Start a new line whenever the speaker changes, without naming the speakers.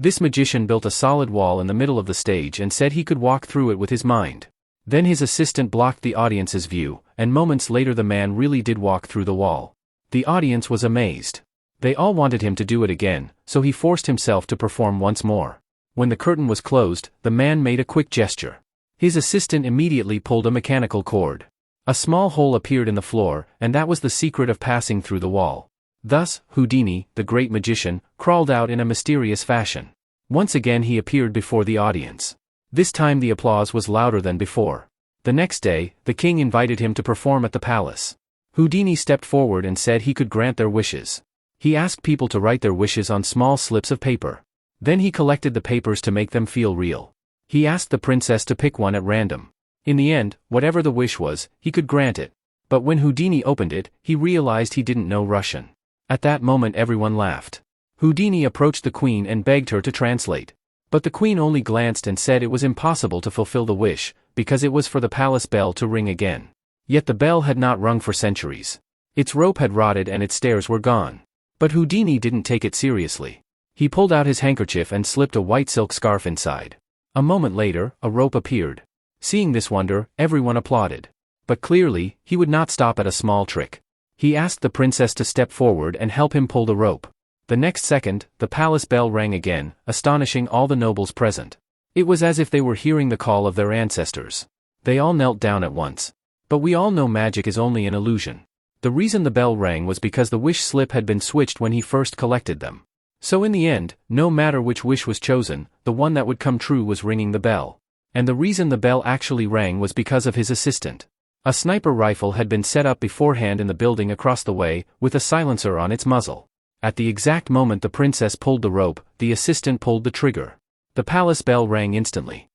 This magician built a solid wall in the middle of the stage and said he could walk through it with his mind. Then his assistant blocked the audience's view, and moments later the man really did walk through the wall. The audience was amazed. They all wanted him to do it again, so he forced himself to perform once more. When the curtain was closed, the man made a quick gesture. His assistant immediately pulled a mechanical cord. A small hole appeared in the floor, and that was the secret of passing through the wall. Thus, Houdini, the great magician, crawled out in a mysterious fashion. Once again he appeared before the audience. This time the applause was louder than before. The next day, the king invited him to perform at the palace. Houdini stepped forward and said he could grant their wishes. He asked people to write their wishes on small slips of paper. Then he collected the papers to make them feel real. He asked the princess to pick one at random. In the end, whatever the wish was, he could grant it. But when Houdini opened it, he realized he didn't know Russian. At that moment everyone laughed. Houdini approached the queen and begged her to translate. But the queen only glanced and said it was impossible to fulfill the wish, because it was for the palace bell to ring again. Yet the bell had not rung for centuries. Its rope had rotted and its stairs were gone. But Houdini didn't take it seriously. He pulled out his handkerchief and slipped a white silk scarf inside. A moment later, a rope appeared. Seeing this wonder, everyone applauded. But clearly, he would not stop at a small trick. He asked the princess to step forward and help him pull the rope. The next second, the palace bell rang again, astonishing all the nobles present. It was as if they were hearing the call of their ancestors. They all knelt down at once. But we all know magic is only an illusion. The reason the bell rang was because the wish slip had been switched when he first collected them. So in the end, no matter which wish was chosen, the one that would come true was ringing the bell. And the reason the bell actually rang was because of his assistant. A sniper rifle had been set up beforehand in the building across the way, with a silencer on its muzzle. At the exact moment the princess pulled the rope, the assistant pulled the trigger. The palace bell rang instantly.